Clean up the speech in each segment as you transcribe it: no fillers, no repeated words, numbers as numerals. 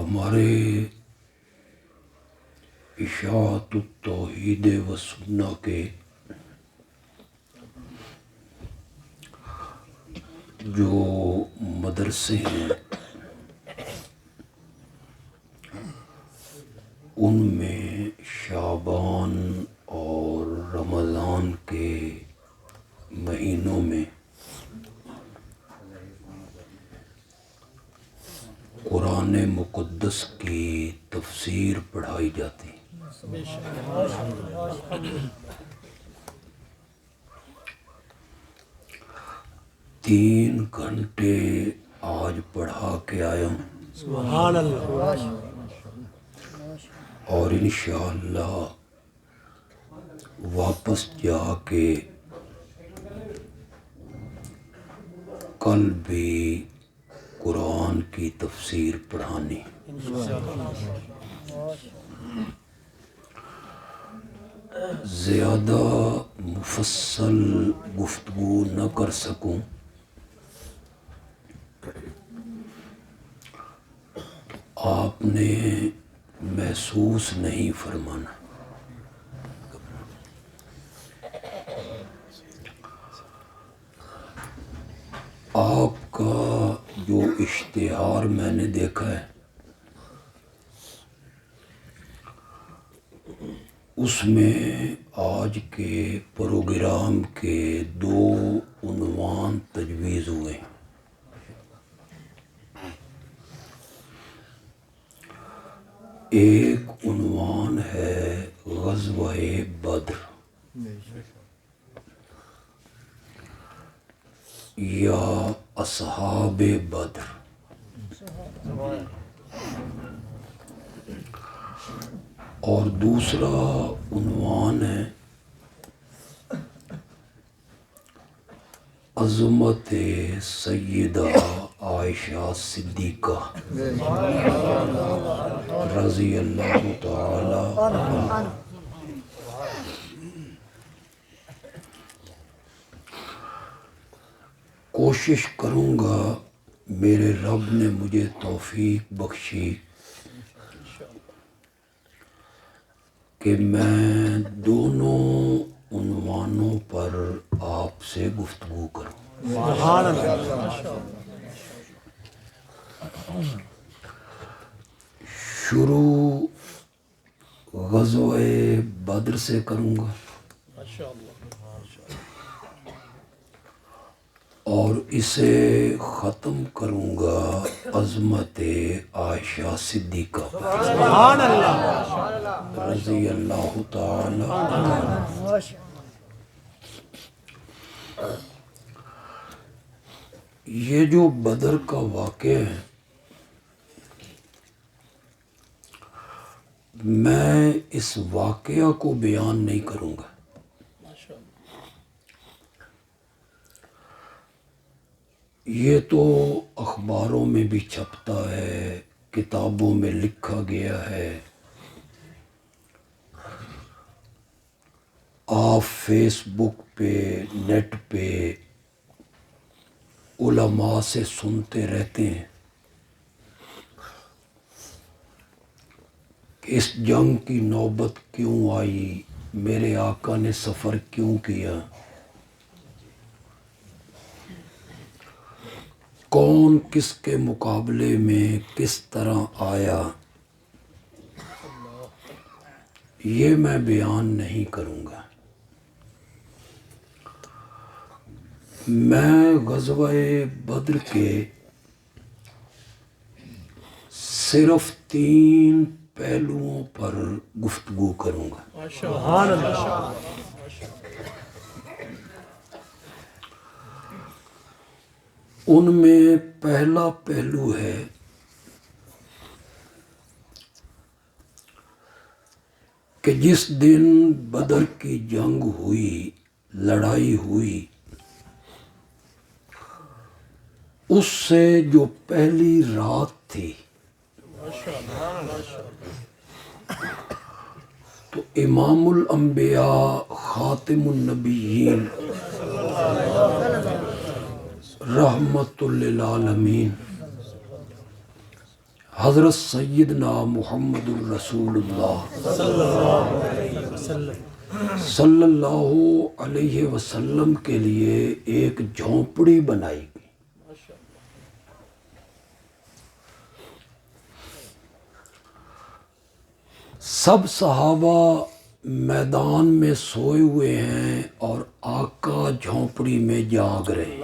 ہمارے اشاعت التوحید و سنہ کے جو مدرسے ہیں ان میں شعبان اور رمضان کے مہینوں میں قرآن مقدس کی تفسیر پڑھائی جاتی ہے۔ 3 گھنٹے آج پڑھا کے آیا ہوں، سبحان اللہ، اور انشاءاللہ واپس جا کے کل بھی قرآن کی تفسیر پڑھانی۔ زیادہ مفصل گفتگو نہ کر سکوں، آپ نے محسوس نہیں فرمانا۔ آپ کا جو اشتہار میں نے دیکھا ہے اس میں آج کے پروگرام کے 2 عنوان تجویز ہوئے ہیں۔ ایک عنوان ہے غزوہ بدر یا اصحاب بدر، اور دوسرا عنوان ہے عظمت سیدہ عائشہ صدیقہ رضی اللہ تعالی عنہا۔ کوشش کروں گا، میرے رب نے مجھے توفیق بخشی کہ میں دونوں عنوانوں پر آپ سے گفتگو کروں۔ سبحان اللہ، شروع غزوہ بدر سے کروں گا اور اسے ختم کروں گا عظمت عائشہ صدیقہ پر سبحان اللہ، رضی اللہ تعالی عنہا۔ یہ جو بدر کا واقعہ ہے، میں اس واقعہ کو بیان نہیں کروں گا، یہ تو اخباروں میں بھی چھپتا ہے، کتابوں میں لکھا گیا ہے، آپ فیس بک پہ، نیٹ پہ علماء سے سنتے رہتے ہیں کہ اس جنگ کی نوبت کیوں آئی، میرے آقا نے سفر کیوں کیا، کون کس کے مقابلے میں کس طرح آیا، یہ میں بیان نہیں کروں گا۔ میں غزوہ بدر کے صرف 3 پہلوؤں پر گفتگو کروں گا۔ سبحان اللہ، ان میں پہلا پہلو ہے کہ جس دن بدر کی جنگ ہوئی، لڑائی ہوئی، اس سے جو پہلی رات تھی تو امام الانبیاء خاتم النبیین رحمت للعالمین حضرت سیدنا محمد الرسول اللہ صلی اللہ علیہ وسلم کے لیے ایک جھونپڑی بنائی گئی. سب صحابہ میدان میں سوئے ہوئے ہیں اور آقا جھونپڑی میں جاگ رہے ہیں.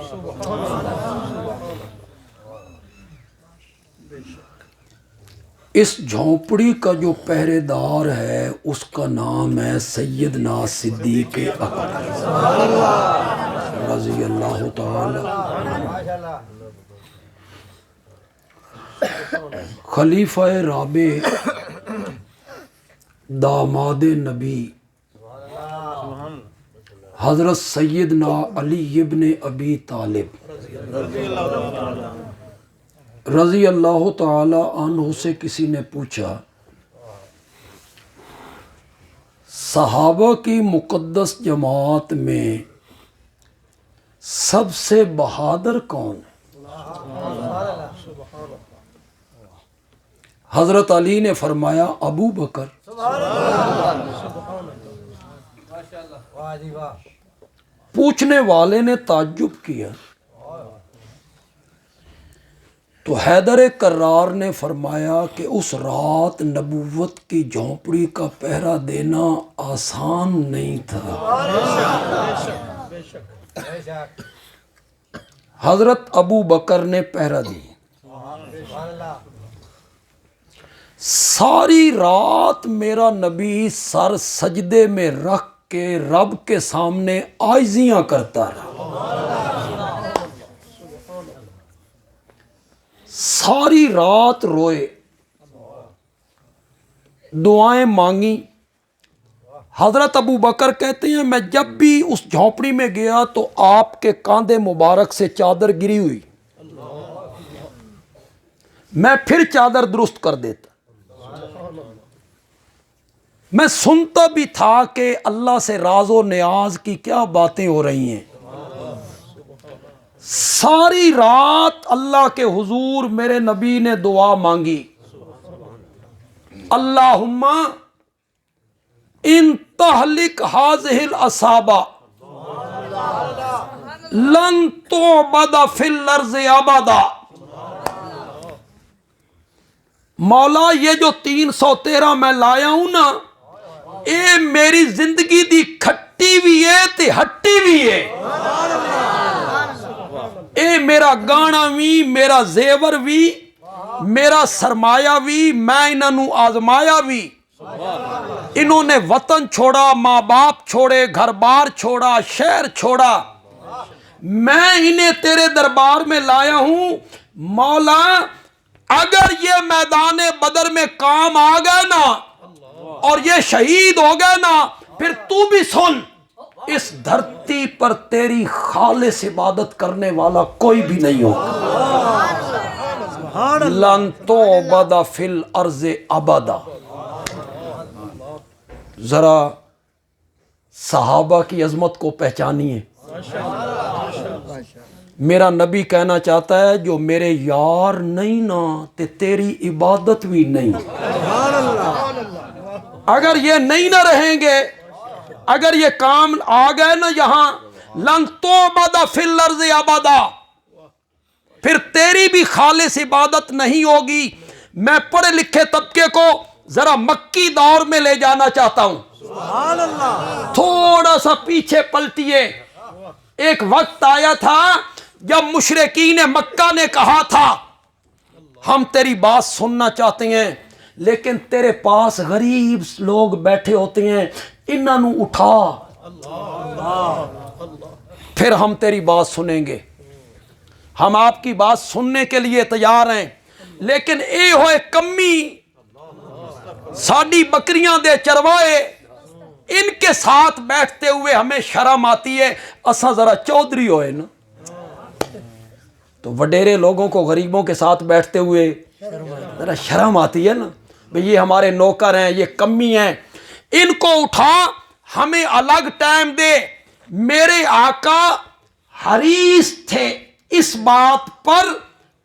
اس جھونپڑی کا جو پہرے دار ہے اس کا نام ہے سیدنا صدیق اکبر رضی اللہ تعالی. خلیفہ رابع داماد نبی حضرت سیدنا علی ابن ابی طالب رضی اللہ تعالی عنہ سے کسی نے پوچھا صحابہ کی مقدس جماعت میں سب سے بہادر کون ہے؟ حضرت علی نے فرمایا ابو بکر. پوچھنے والے نے تعجب کیا تو حیدر کرار نے فرمایا کہ اس رات نبوت کی جھونپڑی کا پہرا دینا آسان نہیں تھا. حضرت ابو بکر نے پہرا دی. ساری رات میرا نبی سر سجدے میں رکھ کے رب کے سامنے عاجزیاں کرتا رہا. ساری رات روئے، دعائیں مانگی. حضرت ابو بکر کہتے ہیں میں جب بھی اس جھونپڑی میں گیا تو آپ کے کاندھے مبارک سے چادر گری ہوئی، میں پھر چادر درست کر دیتا. میں سنتا بھی تھا کہ اللہ سے راز و نیاز کی کیا باتیں ہو رہی ہیں. ساری رات اللہ کے حضور میرے نبی نے دعا مانگی اللہم ان تہلک ہذہ العصابہ لن تعبد فی الارض ابدا. مولا یہ جو 313 میں لایا ہوں نا اے میری زندگی دی کھٹی بھی ہے تے ہٹی بھی ہے. اے میرا گانا بھی، میرا زیور بھی، میرا سرمایہ بھی، میں انہوں آزمایا بھی. انہوں نے وطن چھوڑا، ماں باپ چھوڑے، گھر بار چھوڑا، شہر چھوڑا، میں انہیں تیرے دربار میں لایا ہوں. مولا اگر یہ میدان بدر میں کام آ گئے نا اور یہ شہید ہو گئے نا پھر تو بھی سن، اس دھرتی پر تیری خالص عبادت کرنے والا کوئی بھی نہیں ہوگا. لن تعبد فی الارض ابدا. ذرا صحابہ کی عظمت کو پہچانیے. میرا نبی کہنا چاہتا ہے جو میرے یار نہیں نا تے تیری عبادت بھی نہیں. اگر یہ نہیں نہ رہیں گے، اگر یہ کام آ گئے نا یہاں لن تعبد فی الارض ابدا، پھر تیری بھی خالص عبادت نہیں ہوگی. میں پڑھے لکھے طبقے کو ذرا مکی دور میں لے جانا چاہتا ہوں. تھوڑا سا پیچھے پلٹیے. ایک وقت آیا تھا جب مشرکین مکہ نے کہا تھا ہم تیری بات سننا چاہتے ہیں لیکن تیرے پاس غریب لوگ بیٹھے ہوتے ہیں، انہوں اٹھا پھر ہم تیری بات سنیں گے. ہم آپ کی بات سننے کے لیے تیار ہیں، لیکن اے ہوئے کمی ساڈی بکریاں دے چروائے، ان کے ساتھ بیٹھتے ہوئے ہمیں شرم آتی ہے. اساں ذرا چودھری ہوئے نا تو وڈیرے لوگوں کو غریبوں کے ساتھ بیٹھتے ہوئے ذرا شرم آتی ہے نا. بھئی یہ ہمارے نوکر ہیں، یہ کمی ہیں، ان کو اٹھا ہمیں الگ ٹائم دے. میرے آقا حریص تھے اس بات پر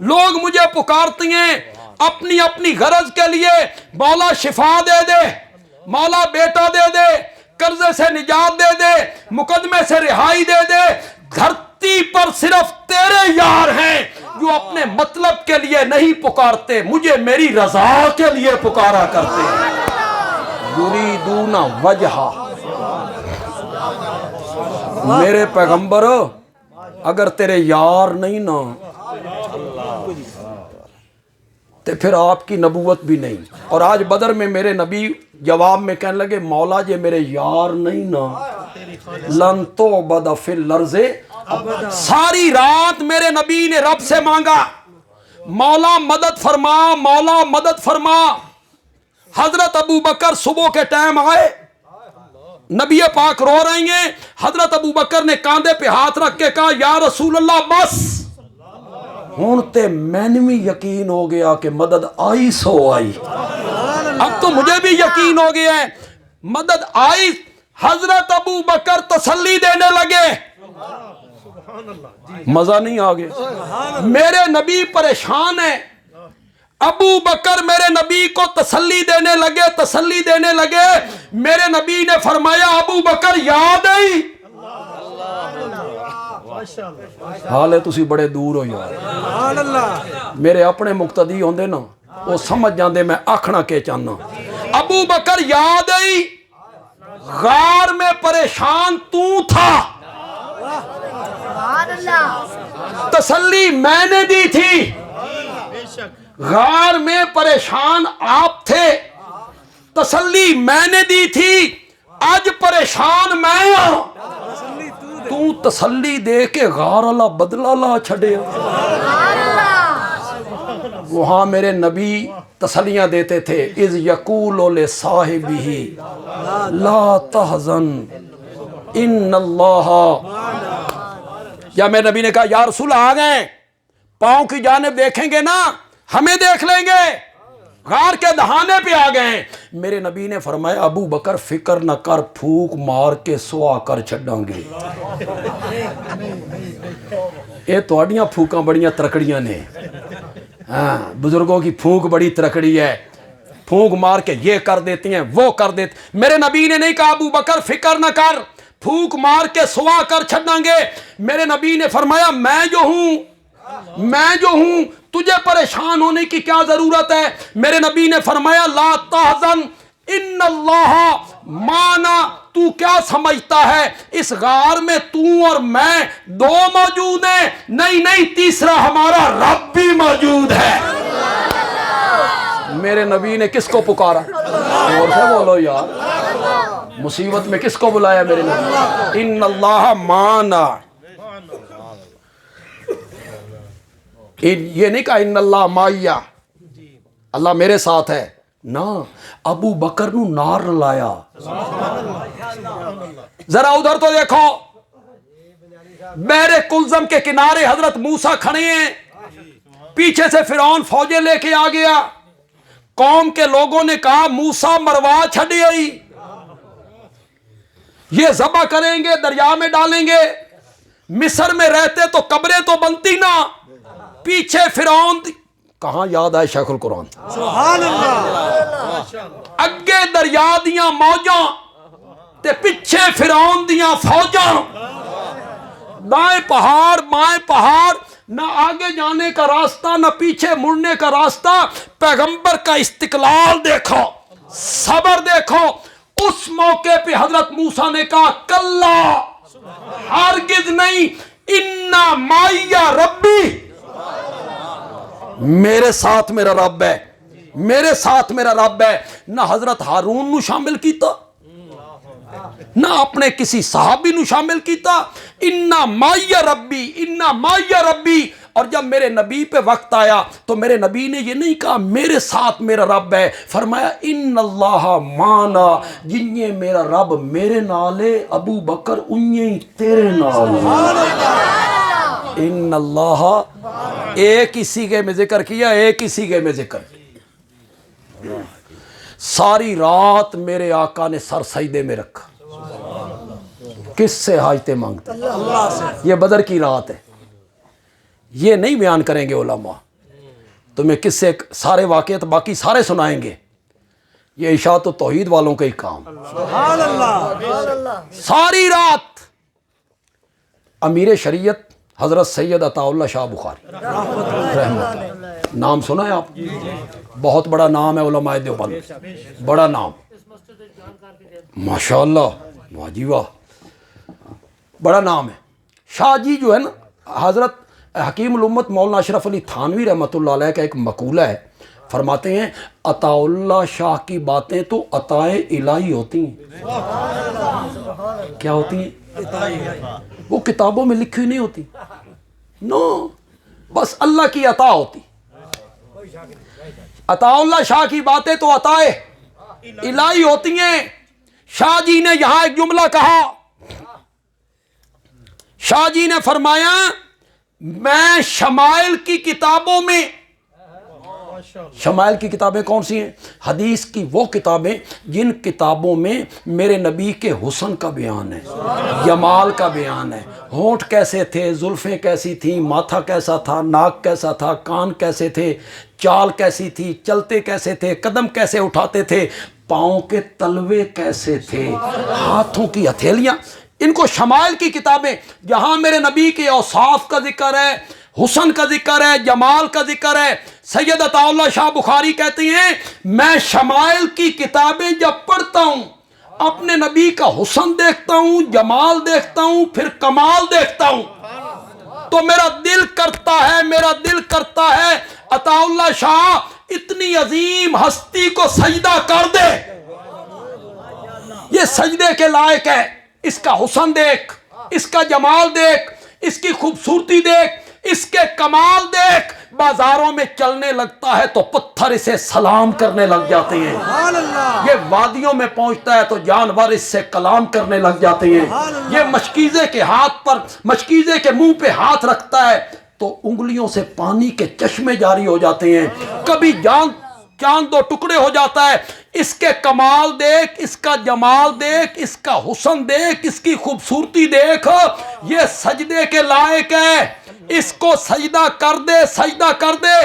لوگ مجھے پکارتے ہیں اپنی اپنی غرض کے لیے، مولا شفا دے دے، مولا بیٹا دے دے، قرضے سے نجات دے دے، مقدمے سے رہائی دے دے۔ دھرتی پر صرف تیرے یار ہیں جو اپنے مطلب کے لیے نہیں پکارتے، مجھے میری رضا کے لیے پکارا کرتے ہیں۔ یریدون وجہہ، میرے پیغمبر اگر تیرے یار نہیں نا تو پھر آپ کی نبوت بھی نہیں۔ اور آج بدر میں میرے نبی جواب میں کہنے لگے مولا جے میرے یار نہیں نا لن تعبد فی الارض۔ ساری رات میرے نبی نے رب سے مانگا مولا مدد فرما، مولا مدد فرما۔ حضرت ابو بکر صبح کے ٹائم آئے، نبی پاک رو رہے ہیں، حضرت ابو بکر نے کاندھے پہ ہاتھ رکھ کے کہا یا رسول اللہ بس ہون تے میں بھی یقین ہو گیا کہ مدد آئی سو آئی۔ اب تو مجھے بھی یقین ہو گیا ہے مدد آئی۔ حضرت ابو بکر تسلی دینے لگے، مزہ نہیں آگے، میرے نبی پریشان ہیں۔ ابو بکر میرے نبی کو تسلی دینے لگے۔ میرے نبی نے فرمایا ابو بکر یاد آئی؟ حالے تسی بڑے دور ہو یار، میرے اپنے مقتدی ہوندے نا وہ سمجھ جاندے میں آکھنا کے چاہنا۔ ابو بکر یاد آئی؟ غار میں پریشان تو تھا، تسلی میں نے دی تھی۔ غار میں پریشان آپ تھے، تسلی میں نے دی تھی، آج پریشان میں ہوں، تو تسلی دے کے غار اللہ بدلہ لا چھڑے۔ وہاں میرے نبی تسلیاں دیتے تھے، اذ یقول لصاحبہ لا تحزن ان اللہ۔ یا میرے نبی نے کہا یا رسول آ گئے، پاؤں کی جانب دیکھیں گے نا ہمیں دیکھ لیں گے، غار کے دہانے پہ آ گئے۔ میرے نبی نے فرمایا ابو بکر فکر نہ کر، پھوک مار کے سوا کر چھڑاں گے۔ یہ توڑیاں پھوکاں بڑیاں ترکڑیاں نے، ہاں بزرگوں کی پھونک بڑی ترکڑی ہے، پھونک مار کے یہ کر دیتی ہیں وہ کر دیتے۔ میرے نبی نے نہیں کہا ابو بکر فکر نہ کر، پھونک مار کے سوا کر چھڑاں گے۔ میرے نبی نے فرمایا میں جو ہوں تجھے پریشان ہونے کی کیا ضرورت ہے؟ میرے نبی نے فرمایا لا تحزن ان اللہ مانا۔ تو کیا سمجھتا ہے اس غار میں تو اور میں دو موجود ہیں؟ نہیں، تیسرا ہمارا رب بھی موجود ہے۔ میرے نبی نے کس کو پکارا؟ اور سے بولو یار، مصیبت میں کس کو بلایا میرے نبی؟ ان اللہ مانا، یہ نہیں کہا ان اللہ مائیا، اللہ میرے ساتھ ہے نا۔ ابو بکر نو نار لایا۔ ذرا ادھر تو دیکھو، بحر کلزم کے کنارے حضرت موسیٰ کھڑے ہیں، پیچھے سے فرعون فوجیں لے کے آ گیا۔ قوم کے لوگوں نے کہا موسیٰ مروا چھڑی آئی، یہ ذبح کریں گے، دریا میں ڈالیں گے۔ مصر میں رہتے تو قبریں تو بنتی نا، پیچھے فرعون کہاں یاد آئے شیخ القرآن، سبحان اللہ، اگے دریا دیاں موجاں تے پیچھے فرعون دیاں فوجاں، دائیں پہاڑ بائیں پہاڑ، نہ آگے جانے کا راستہ نہ پیچھے مڑنے کا راستہ۔ پیغمبر کا استقلال دیکھو، صبر دیکھو۔ اس موقع پہ حضرت موسیٰ نے کہا کلا، ہرگز نہیں، انا مائیا ربی، میرے ساتھ میرا رب ہے، میرے ساتھ میرا رب ہے۔ نہ حضرت ہارون نو شامل کیتا، نہ اپنے کسی صحابی نو شامل کیتا۔ انا مائیا ربی، انا مائیا ربی۔ اور جب میرے نبی پہ وقت آیا تو میرے نبی نے یہ نہیں کہا میرے ساتھ میرا رب ہے، فرمایا ان اللہ مانا، جنہیں میرا رب میرے نالے ابو بکر انہیں تیرے نالے۔ ان اللہ، ایک ہی سیغے میں ذکر کیا، ایک ہی سیغے میں ذکر کیا۔ ساری رات میرے آقا نے سر سجدے میں رکھا، کس سے حاجتیں مانگتے؟ یہ بدر کی رات ہے، یہ نہیں بیان کریں گے علماء، تمہیں کس سے سارے واقعات باقی سارے سنائیں گے، یہ اشاعت و توحید والوں کا ہی کام۔ سبحان اللہ، ساری رات امیر شریعت حضرت سید عطا اللہ شاہ بخاری رحمۃ، نام سنا ہے آپ؟ بہت بڑا نام ہے علماء دیوبند، بڑا نام، ماشاءاللہ، واہ جی واہ، بڑا نام ہے۔ شاہ جی جو ہے نا، حضرت حکیم الامت مولانا اشرف علی تھانوی رحمۃ اللہ علیہ کا ایک مقولہ ہے، فرماتے ہیں عطا اللہ شاہ کی باتیں تو عطائے الہی ہوتی ہیں۔ کیا ہوتی ہیں؟ وہ کتابوں میں لکھی نہیں ہوتی، نو، بس اللہ کی عطا ہوتی۔ عطا اللہ شاہ کی باتیں تو عطائے الہی ہوتی ہیں۔ شاہ جی نے یہاں ایک جملہ کہا، شاہ جی نے فرمایا میں شمائل کی کتابوں میں، شمائل کی کتابیں کون سی ہیں؟ حدیث کی وہ کتابیں جن کتابوں میں میرے نبی کے حسن کا بیان ہے، جمال کا بیان ہے، ہونٹ کیسے تھے، زلفیں کیسی تھیں، ماتھا کیسا تھا، ناک کیسا تھا، کان کیسے تھے، چال کیسی تھی، چلتے کیسے تھے، قدم کیسے اٹھاتے تھے، پاؤں کے تلوے کیسے تھے، ہاتھوں کی ہتھیلیاں، ان کو شمائل کی کتابیں جہاں میرے نبی کے اوصاف کا ذکر ہے، حسن کا ذکر ہے، جمال کا ذکر ہے۔ سید عطا اللہ شاہ بخاری کہتے ہیں میں شمائل کی کتابیں جب پڑھتا ہوں اپنے نبی کا حسن دیکھتا ہوں، جمال دیکھتا ہوں، پھر کمال دیکھتا ہوں، تو میرا دل کرتا ہے عطا اللہ شاہ اتنی عظیم ہستی کو سجدہ کر دے، یہ سجدے کے لائق ہے، اس کا حسن دیکھ، اس کا جمال دیکھ، اس کی خوبصورتی دیکھ، اس کے کمال دیکھ، بازاروں میں چلنے لگتا ہے تو پتھر اسے سلام کرنے لگ جاتے ہیں، یہ وادیوں میں پہنچتا ہے تو جانور اس سے کلام کرنے لگ جاتے ہیں، یہ مشکیزے کے ہاتھ پر، مشکیزے کے منہ پہ ہاتھ رکھتا ہے تو انگلیوں سے پانی کے چشمے جاری ہو جاتے ہیں، کبھی چاند دو ٹکڑے ہو جاتا ہے۔ اس کے کمال دیکھ، اس کا جمال دیکھ، اس کا حسن دیکھ، اس کی خوبصورتی دیکھ، یہ سجدے کے لائق ہے، اس کو سجدہ کر دے، سجدہ کر دے۔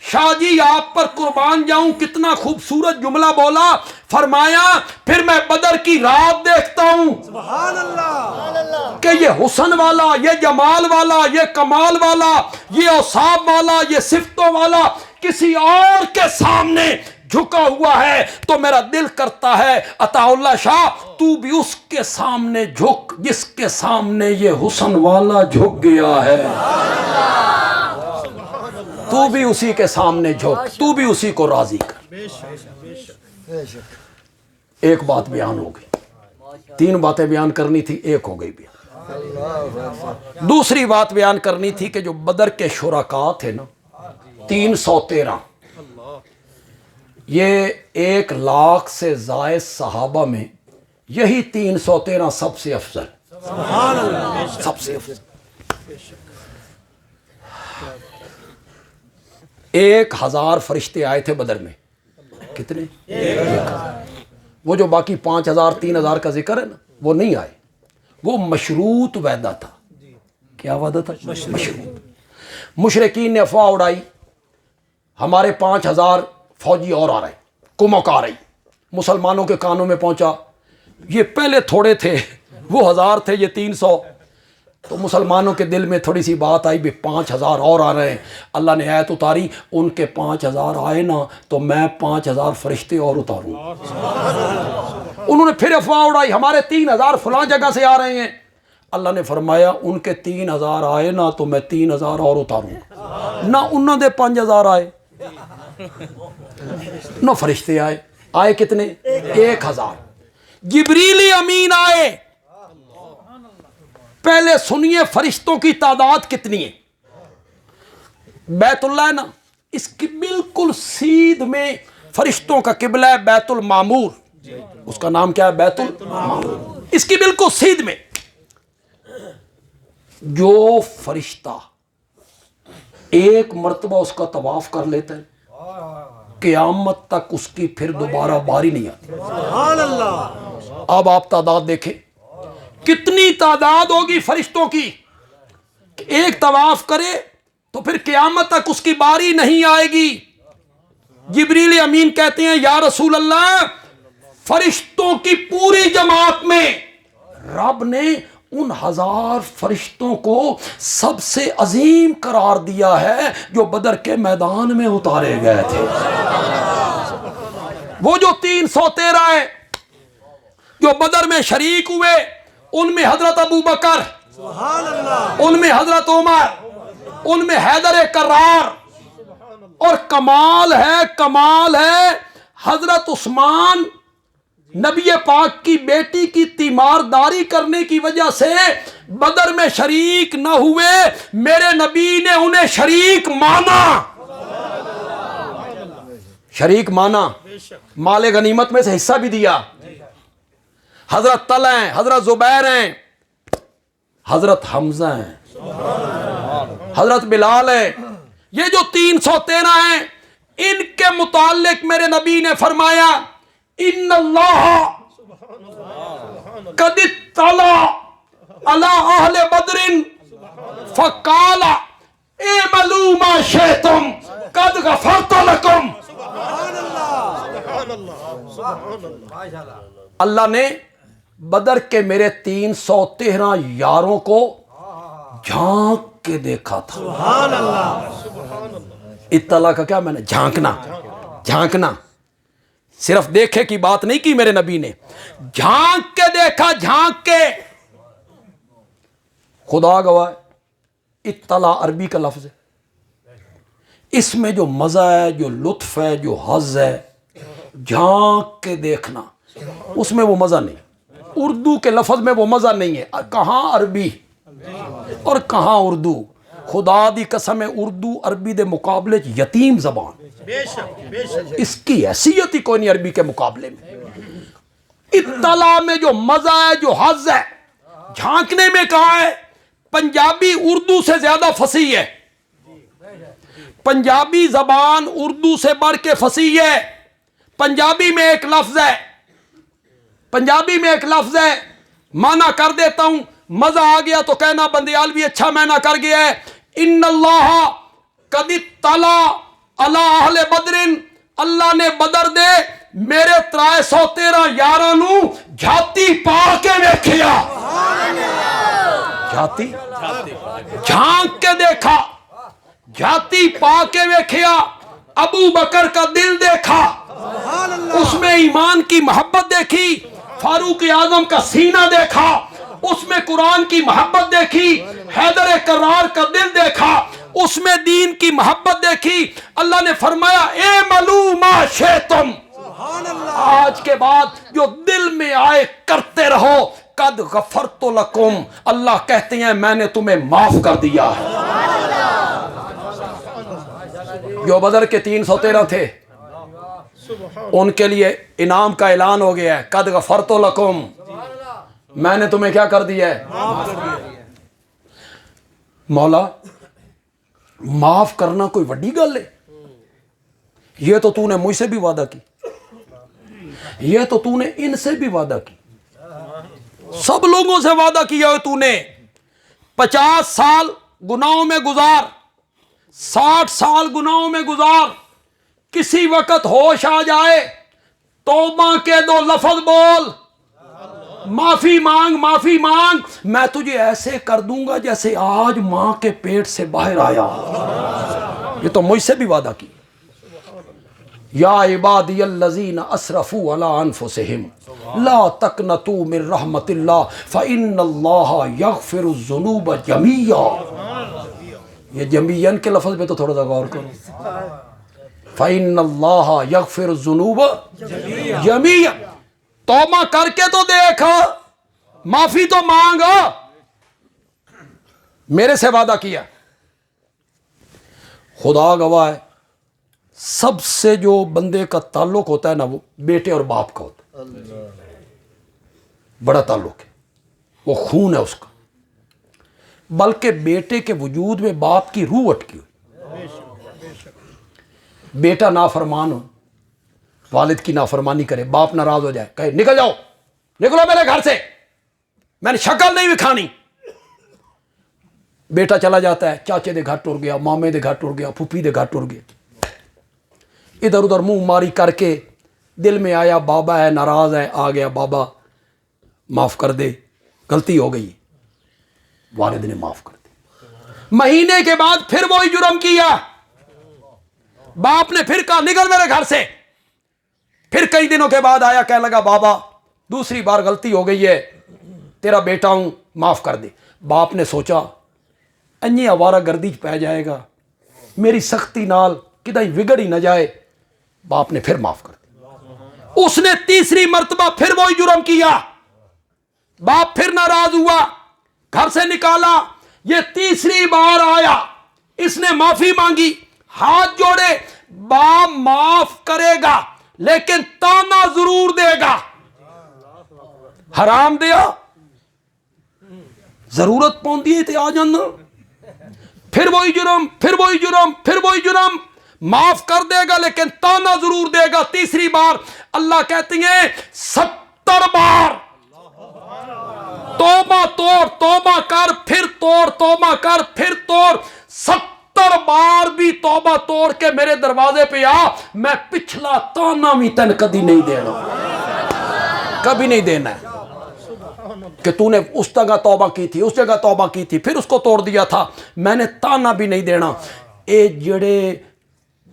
شاہ جی آپ پر قربان جاؤں کتنا خوبصورت جملہ بولا، فرمایا پھر میں بدر کی رات دیکھتا ہوں سبحان اللہ، کہ یہ حسن والا، یہ جمال والا، یہ کمال والا، یہ اوصاف والا، یہ صفتوں والا کسی اور کے سامنے جھکا ہوا ہے تو میرا دل کرتا ہے عطا اللہ شاہ تو بھی اس کے سامنے جھک جس کے سامنے یہ حسن والا جھک گیا ہے، تو بھی اسی کے سامنے جھک، تو بھی اسی کو راضی کر۔ ایک بات بیان ہو گئی، تین باتیں بیان کرنی تھی، ایک ہو گئی بیان۔ دوسری بات بیان کرنی تھی کہ جو بدر کے شرکاء تھے نا 313، یہ 1,00,000 سے زائد صحابہ میں یہی 313 سب سے افضل، سب سے افضل۔ 1,000 فرشتے آئے تھے بدر میں، کتنے؟ 1,000۔ وہ جو باقی 5,000 3,000 کا ذکر ہے نا وہ نہیں آئے، وہ مشروط وعدہ تھا۔ کیا وعدہ تھا؟ مشروط۔ مشرکین نے افواہ اڑائی ہمارے 5,000 فوجی اور آ رہے، کمک آ رہی، مسلمانوں کے کانوں میں پہنچا، یہ پہلے تھوڑے تھے، وہ 1,000 تھے، یہ 300، تو مسلمانوں کے دل میں تھوڑی سی بات آئی بھی 5,000 اور آ رہے ہیں، اللہ نے آیت اتاری ان کے 5,000 آئے نا تو میں 5,000 فرشتے اور اتاروں۔ انہوں نے پھر افواہ اڑائی ہمارے 3,000 فلاں جگہ سے آ رہے ہیں، اللہ نے فرمایا ان کے 3,000 آئے نا تو میں 3,000 اور اتاروں، نہ انہوں نے 5,000 آئے نہ فرشتے آئے، آئے کتنے؟ 1,000۔ جبریل امین آئے۔ پہلے سنیے فرشتوں کی تعداد کتنی ہے۔ بیت اللہ ہے نا، اس کی بالکل سیدھ میں فرشتوں کا قبلہ ہے بیت المعمور، اس کا نام کیا ہے؟ بیت المعمور۔ اس کی بالکل سیدھ میں جو فرشتہ ایک مرتبہ اس کا طواف کر لیتا ہے قیامت تک اس کی پھر دوبارہ باری نہیں آتی۔ سبحان اللہ۔ اب آپ تعداد دیکھیں کتنی تعداد ہوگی فرشتوں کی، ایک طواف کرے تو پھر قیامت تک اس کی باری نہیں آئے گی. جبریل امین کہتے ہیں یا رسول اللہ فرشتوں کی پوری جماعت میں رب نے ان 1000 فرشتوں کو سب سے عظیم قرار دیا ہے جو بدر کے میدان میں اتارے گئے تھے. وہ جو 313 ہیں جو بدر میں شریک ہوئے ان میں حضرت ابو بکر، سبحان اللہ، ان میں حضرت عمر، ان میں حیدر کرار، اور کمال ہے حضرت عثمان نبی پاک کی بیٹی کی تیمارداری کرنے کی وجہ سے بدر میں شریک نہ ہوئے، میرے نبی نے انہیں شریک مانا. شریک مانا، مال غنیمت میں سے حصہ بھی دیا. حضرت طلحہ ہیں، حضرت زبیر ہیں، حضرت حمزہ ہیں، حضرت بلال ہیں. یہ جو 313 ہیں ان کے متعلق میرے نبی نے فرمایا ان اللہ قد اطلع علی اہل بدر فقال اعملوا ما شئتم قد غفرت لکم. اللہ نے بدر کے میرے 313 یاروں کو جھانک کے دیکھا تھا. سبحان اللہ، اطلاع کا کیا میں نے جھانکنا، صرف دیکھے کی بات نہیں کی میرے نبی نے، جھانک کے دیکھا، جھانک کے. خدا گواہ اطلاع عربی کا لفظ ہے، اس میں جو مزہ ہے، جو لطف ہے، جو حظ ہے، جھانک کے دیکھنا، اس میں وہ مزہ نہیں. اردو کے لفظ میں وہ مزہ نہیں ہے. کہاں عربی اور کہاں اردو. خدا دی قسم ہے اردو عربی دے مقابلے یتیم زبان، بے شک بے شک، اس کی حیثیت ہی کوئی نہیں عربی کے مقابلے میں. اطلاع میں جو مزہ ہے، جو حظ ہے، جھانکنے میں کہا ہے. پنجابی اردو سے زیادہ فصیح ہے، پنجابی زبان اردو سے بڑھ کے فصیح ہے. پنجابی میں ایک لفظ ہے، مانا کر دیتا ہوں، مزہ آ گیا تو کہنا بندیالوی اچھا معنی کر گیا ہے. ان اللہ قد اطلع علی اہل بدر، اللہ نے بدر دے میرے 313 یاراں نو جھاتی پا کے ویکھیا. جھاتی جھانک کے دیکھا، جھاتی پا کے ویکھیا. ابو بکر کا دل دیکھا، سبحان اللہ، اس میں ایمان کی محبت دیکھی. فاروق اعظم کا سینہ دیکھا، اس میں قرآن کی محبت دیکھی. حیدر کرار کا دل دیکھا، اس میں دین کی محبت دیکھی. اللہ نے فرمایا اعملوا ما شئتم، سبحان اللہ، آج کے بعد جو دل میں آئے کرتے رہو. قد غفرت لکم، اللہ کہتے ہیں میں نے تمہیں معاف کر دیا ہے. جو بدر کے 313 تھے ان کے لیے انعام کا اعلان ہو گیا ہے. قد غفرت لکم، میں نے تمہیں کیا کر دیا ہے. مولا معاف کرنا کوئی وڈی گل ہے؟ یہ تو تو نے مجھ سے بھی وعدہ کی، یہ تو تو نے ان سے بھی وعدہ کی، سب لوگوں سے وعدہ کیا ہے تو نے. 50 سال گناہوں میں گزار، 60 سال گناہوں میں گزار، کسی وقت ہوش آ جائے توبہ کے 2 لفظ بول، معافی مانگ، معافی مانگ، میں تجھے ایسے کر دوں گا جیسے آج ماں کے پیٹ سے باہر آیا. یہ تو مجھ سے بھی وعدہ کی. یا عبادی الذین اسرفوا علی انفسہم لا تقنطوا من رحمت اللہ فإن اللہ یغفر الذنوب جمیعا. یہ جمیعاً کے لفظ پہ تو تھوڑا سا غور کرو. فإن اللہ یغفر الذنوب جمیعا. توبہ کر کے تو دیکھ، معافی تو مانگ. میرے سے وعدہ کیا. خدا گواہ ہے سب سے جو بندے کا تعلق ہوتا ہے نا وہ بیٹے اور باپ کا ہوتا ہے. بڑا تعلق ہے، وہ خون ہے اس کا. بلکہ بیٹے کے وجود میں باپ کی روح اٹکی ہوئی. بیٹا نافرمان ہو، والد کی نافرمانی کرے، باپ ناراض ہو جائے، کہے نکل جاؤ، نکلو میرے گھر سے، میں نے شکل نہیں دکھانی. بیٹا چلا جاتا ہے, چاچے دے گھر ٹر گیا, مامے دے گھر ٹر گیا, پھوپھی دے گھر ٹر گیا, ادھر ادھر منہ ماری کر کے دل میں آیا بابا ہے ناراض ہے, آ گیا بابا معاف کر دے, غلطی ہو گئی, والد نے معاف کر دی. مہینے کے بعد پھر وہی جرم کیا, باپ نے پھر کہا نکل میرے گھر سے. پھر کئی دنوں کے بعد آیا, کہنے لگا بابا دوسری بار غلطی ہو گئی ہے, تیرا بیٹا ہوں معاف کر دے. باپ نے سوچا انجی آوارہ گردی پہ جائے گا, میری سختی نال کدھر وگڑ ہی نہ جائے. باپ نے پھر معاف کر دی. اس نے تیسری مرتبہ پھر وہی جرم کیا, باپ پھر ناراض ہوا, گھر سے نکالا. یہ تیسری بار آیا, اس نے معافی مانگی, ہاتھ جوڑے, باپ معاف کرے گا لیکن تانا ضرور دے گا. حرام دیا, ضرورت پوندی ہے تے آ جانا. پھر وہی جرم, پھر وہی جرم, پھر وہی جرم. معاف کر دے گا لیکن تانا ضرور دے گا. تیسری بار اللہ کہتی ہیں 70 بار توبہ توڑ, توبہ کر, پھر توڑ, توبہ کر, پھر توڑ. 70 بار بھی توبہ توڑ کے میرے دروازے پہ آ, میں پچھلا تانا بھی تن کبھی نہیں دینا, کبھی نہیں دینا ہے کہ تو نے اس جگہ توبہ کی تھی, اس جگہ توبہ کی تھی, پھر اس کو توڑ دیا تھا, میں نے تانا بھی نہیں دینا. اے جڑے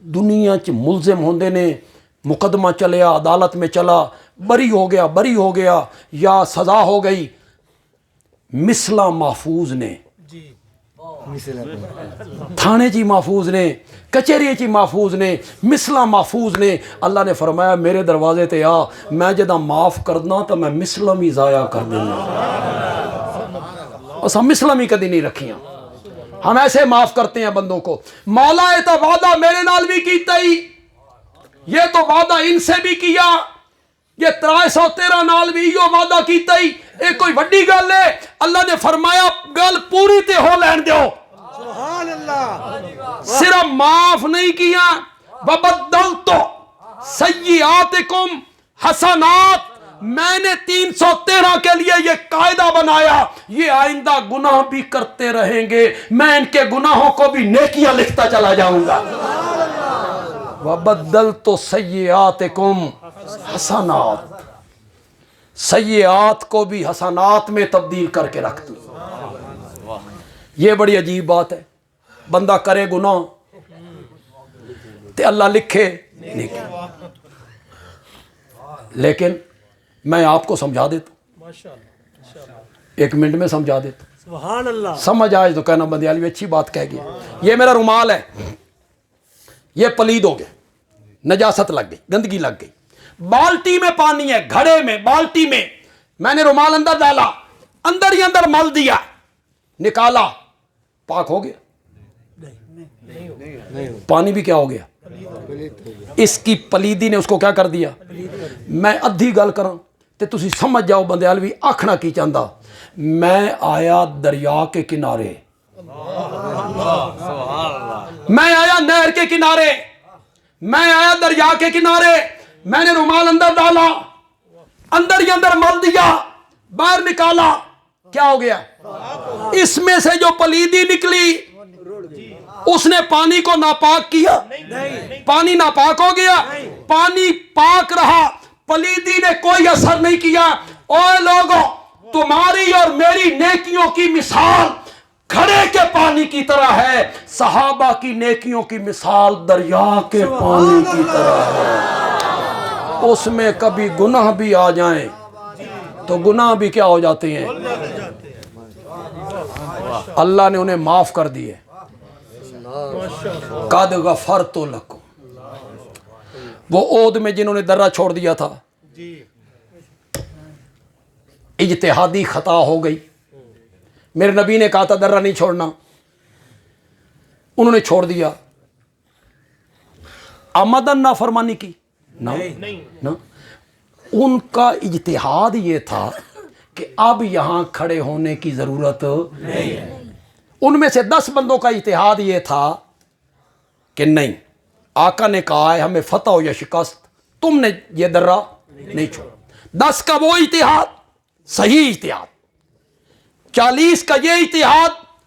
دنیا چ ملزم ہوندے نے, مقدمہ چلیا, عدالت میں چلا, بری ہو گیا, بری ہو گیا یا سزا ہو گئی, مثلا محفوظ نے, تھانے چی محفوظ نے, کچہری چی محفوظ نے, مثلا محفوظ نے. اللہ نے فرمایا میرے دروازے تے آ, میں جدہ معاف کرنا تو میں مثلا بھی ضائع کر دینا. بس ہم مثلا بھی کدی نہیں رکھیاں, ہم ایسے معاف کرتے ہیں بندوں کو. مولا اے تو وعدہ میرے نال بھی کیتا ہی, یہ تو وعدہ ان سے بھی کیا, یہ 313 نال بھی یہ وعدہ کیتا ہی. یہ کوئی وڈی گل ہے؟ اللہ نے فرمایا گل پوری تے ہو لین دیو. سبحان اللہ. صرف معاف نہیں کیا, وبدلت سیئاتکم حسنات, میں نے 313 کے لیے یہ قاعدہ بنایا, یہ آئندہ گناہ بھی کرتے رہیں گے, میں ان کے گناہوں کو بھی نیکیاں لکھتا چلا جاؤں گا. وبدلت سیئاتکم حسنات, سیئات کو بھی حسنات میں تبدیل کر کے رکھ دوں. یہ بڑی عجیب بات ہے, بندہ کرے گناہ تے اللہ لکھے نیکی. لیکن میں آپ کو سمجھا دیتا ہوں, 1 منٹ میں سمجھا دیتا ہوں, سبحان اللہ. سمجھ آئے تو کہنا بندے علی اچھی بات کہہ گیا. یہ میرا رومال ہے, یہ پلید ہو گیا, نجاست لگ گئی, گندگی لگ گئی, بالٹی میں پانی ہے, گھڑے میں, بالٹی میں نے رومال اندر ڈالا, اندر ہی اندر مل دیا, نکالا, پاک ہو گیا؟ پانی بھی کیا ہو گیا؟ اس کی پلیدی نے اس کو کیا کر دیا. میں ادھی گل کراں تے تسی سمجھ جاؤ بندے علی آکھنا کی چاہتا. میں آیا دریا کے کنارے, میں آیا نہر کے کنارے, میں آیا دریا کے کنارے, میں نے رومال اندر ڈالا, اندر ہی اندر مل دیا, باہر نکالا, کیا ہو گیا؟ اس میں سے جو پلیدی نکلی اس نے پانی کو ناپاک کیا؟ پانی ناپاک ہو گیا؟ پانی پاک رہا, پلیدی نے کوئی اثر نہیں کیا. اوے لوگوں, تمہاری اور میری نیکیوں کی مثال گھڑے کے پانی کی طرح ہے, صحابہ کی نیکیوں کی مثال دریا کے پانی کی طرح ہے. اس میں کبھی گناہ بھی آ جائیں تو گناہ بھی کیا ہو جاتے ہیں, اللہ نے انہیں معاف کر دیے. قد غفرت لکم, وہ عود میں جنہوں نے درہ چھوڑ دیا تھا, اجتہادی خطا ہو گئی, میرے نبی نے کہا تھا درہ نہیں چھوڑنا, انہوں نے چھوڑ دیا. آمدن نافرمانی کی نا, ان کا اجتہاد یہ تھا کہ اب یہاں کھڑے ہونے کی ضرورت نہیں ہے. ان میں سے 10 بندوں کا اجتہاد یہ تھا کہ نہیں, آقا نے کہا ہے ہمیں فتح ہو یا شکست, تم نے یہ درہ نہیں چھوڑا. 10 کا وہ اجتہاد صحیح اجتہاد, 40 کا یہ اجتہاد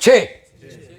6।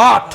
8।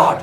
8।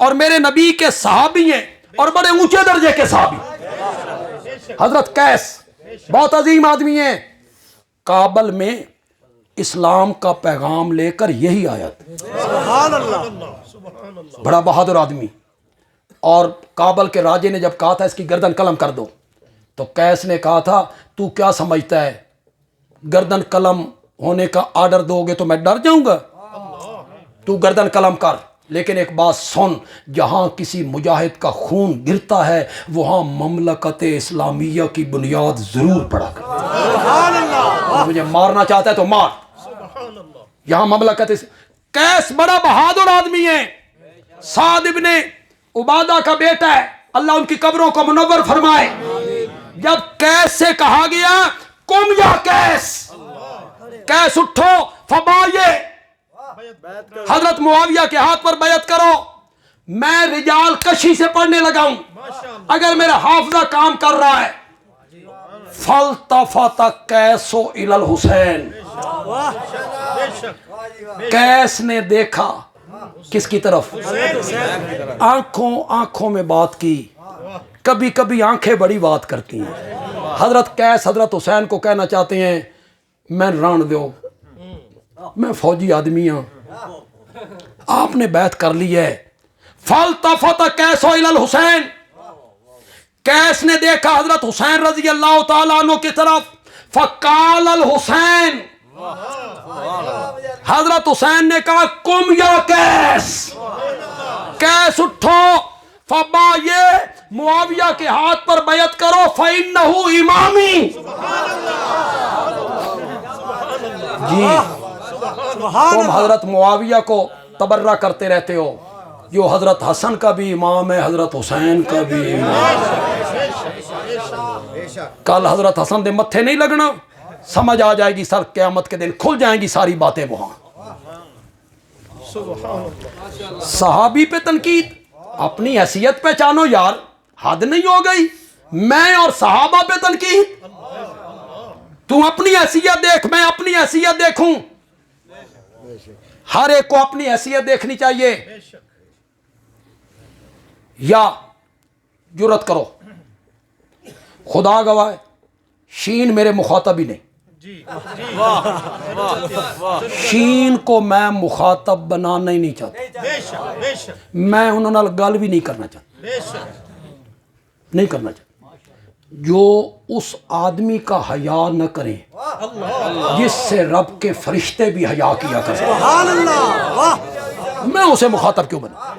اور میرے نبی کے صحابی ہیں اور بڑے اونچے درجے کے صحابی. حضرت قیس بہت عظیم آدمی ہیں. کابل میں اسلام کا پیغام لے کر یہی آیا تھا. سبحان اللہ. بڑا بہادر آدمی. اور کابل کے راجے نے جب کہا تھا اس کی گردن قلم کر دو تو قیس نے کہا تھا تو کیا سمجھتا ہے گردن قلم ہونے کا آرڈر دو گے تو میں ڈر جاؤں گا؟ تو گردن قلم کر. لیکن ایک بات سن، جہاں کسی مجاہد کا خون گرتا ہے وہاں مملکت اسلامیہ کی بنیاد ضرور پڑا کر. سبحان اللہ. مجھے مارنا چاہتا ہے تو مار. یہاں مملکت قیس بڑا بہادر آدمی ہے. سعد ابن عبادہ کا بیٹا ہے، اللہ ان کی قبروں کو منور فرمائے. جب قیس سے کہا گیا قم یا قیس، قیس اٹھو فبایع، حضرت معاویہ کے ہاتھ پر بیعت کرو. میں رجال کشی سے پڑھنے لگا ہوں، اگر میرا حافظہ کام کر رہا ہے. فالتفت قیس الی الحسین، قیس نے دیکھا کس کی طرف؟ آنکھوں میں بات کی. کبھی کبھی آنکھیں بڑی بات کرتی ہیں. حضرت قیس حضرت حسین کو کہنا چاہتے ہیں میں ران دو، میں فوجی آدمی ہوں، آپ نے بیعت کر لی ہے. فالتفت قیس الی الحسین، قیس نے دیکھا حضرت حسین رضی اللہ تعالیٰ عنہ کی طرف. فقال الحسین، حضرت حسین نے کہا قم یا قیس، قیس اٹھو فبایع، معاویہ کے ہاتھ پر بیعت کرو فإنہ امامی. جی تم حضرت معاویہ کو تبرہ کرتے رہتے ہو، جو حضرت حسن کا بھی امام ہے حضرت حسین کا بھی امام ہے. کل حضرت حسن دے متھے نہیں لگنا، سمجھ آ جائے گی سر قیامت کے دن کھل جائیں گی ساری باتیں وہاں. صحابی پہ تنقید، اپنی حیثیت پہچانو یار، حد نہیں ہو گئی؟ میں اور صحابہ پہ تنقید، تو اپنی حیثیت دیکھ میں اپنی حیثیت دیکھوں. ہر ایک کو اپنی حیثیت دیکھنی چاہیے. یا جرت کرو، خدا گواہ شین میرے مخاطب ہی نہیں، شین کو میں مخاطب بنانا ہی نہیں چاہتا. میں انہوں نے گل بھی نہیں کرنا چاہتا، نہیں کرنا چاہتا. جو اس آدمی کا حیا نہ کریں جس سے رب کے فرشتے بھی حیا کیا کریں، سبحان اللہ. میں اسے مخاطب کیوں بنا؟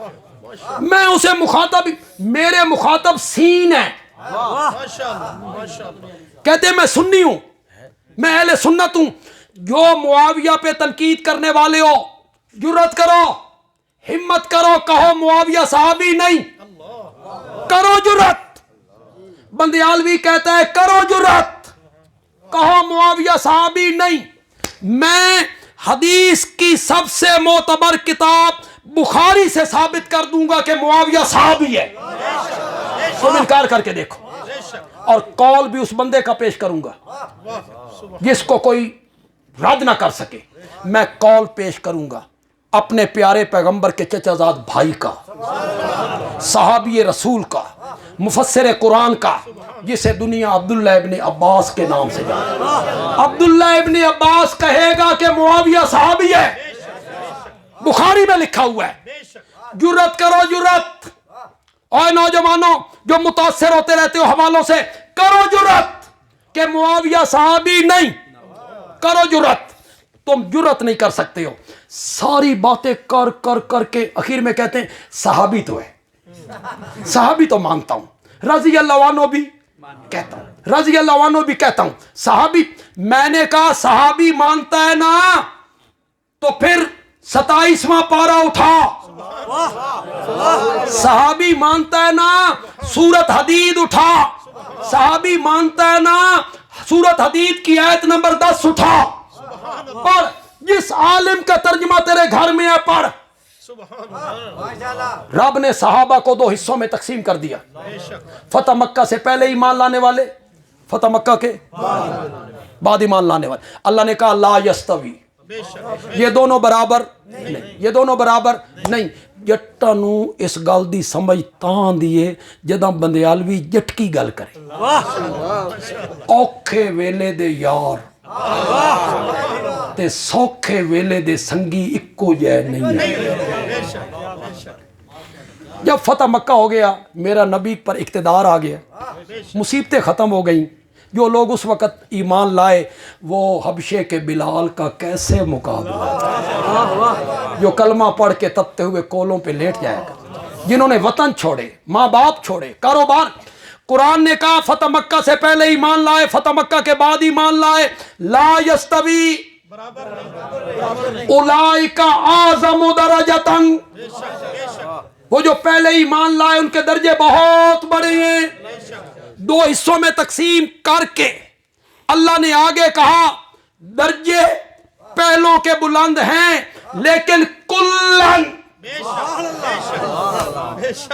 میں اسے مخاطب، میرے مخاطب سین ہے. کہتے ہیں میں سنی ہوں، میں اہل سنت ہوں. جو معاویہ پہ تنقید کرنے والے ہو جرت کرو، ہمت کرو، کہو معاویہ صحابی نہیں، کرو جرت. بندیالوی کہتا ہے کرو جرت، کہو معاویہ صحابی نہیں. میں حدیث کی سب سے معتبر کتاب بخاری سے ثابت کر دوں گا کہ معاویہ صحابی ہے. تم انکار کر کے دیکھو، اور قول بھی اس بندے کا پیش کروں گا جس کو کوئی رد نہ کر سکے. میں قول پیش کروں گا اپنے پیارے پیغمبر کے چچا زاد بھائی کا، صحابی رسول کا، مفسر قرآن کا، جسے دنیا عبداللہ ابن عباس کے نام سے جانتی. عبداللہ ابن عباس کہے گا کہ معاویہ صحابی ہے، بخاری میں لکھا ہوا ہے. جرت کرو جرت. اور نوجوانوں جو متاثر ہوتے رہتے ہو حوالوں سے، کرو جرت کہ معاویہ صحابی نہیں، کرو جرت. تم جرت نہیں کر سکتے ہو. ساری باتیں کر کر کر کے اخیر میں کہتے ہیں صحابی تو ہے، صحابی تو مانتا ہوں، رضی اللہ عنہ بھی کہتا ہوں، رضی اللہ عنہ بھی کہتا ہوں، صحابی. میں نے کہا صحابی مانتا ہے نا تو پھر 27واں پارہ اٹھا. صحابی مانتا ہے نا سورت حدید اٹھا. صحابی مانتا ہے نا سورت حدید کی آیت نمبر 10 اٹھا. اور جس عالم کا ترجمہ تیرے گھر میں ہے پڑھ. رب نے صحابہ کو 2 حصوں میں تقسیم کر دیا. فتح مکہ سے پہلے ایمان لانے والے، فتح مکہ کے بعد ایمان لانے والے. اللہ نے کہا لا یستوی، یہ دونوں برابر نہیں، یہ دونوں برابر نہیں۔ جٹਾਂ ਨੂੰ ਇਸ ਗੱਲ ਦੀ ਸਮਝ ਤਾਂ ਆਉਂਦੀ ਏ ਜਦੋਂ ਬੰਦਿਆਲਵੀ ਜਟਕੀ ਗੱਲ ਕਰੇ। ਔਖੇ ਵੇਲੇ ਦੇ ਯਾਰ ਤੇ ਸੌਖੇ ਵੇਲੇ ਦੇ ਸੰਗੀ ਇੱਕੋ ਜਿਹੇ ਨਹੀਂ ਹੈ। جب فتح مکہ ہو گیا، میرا نبی پر اقتدار آ گیا، مصیبتیں ختم ہو گئیں۔ جو لوگ اس وقت ایمان لائے وہ حبشے کے بلال کا کیسے مقابلہ، جو کلمہ پڑھ کے تپتے ہوئے کولوں پہ لیٹ جائے گا، جنہوں نے وطن چھوڑے، ماں باپ چھوڑے، کاروبار۔ قرآن نے کہا فتح مکہ سے پہلے ایمان لائے، فتح مکہ کے بعد ایمان لائے، لا یستوی اولئک اعظم درجۃ، وہ جو پہلے ایمان لائے ان کے درجے بہت بڑے ہیں۔ دو حصوں میں تقسیم کر کے اللہ نے آگے کہا درجے پہلوں کے بلند ہیں لیکن کلن،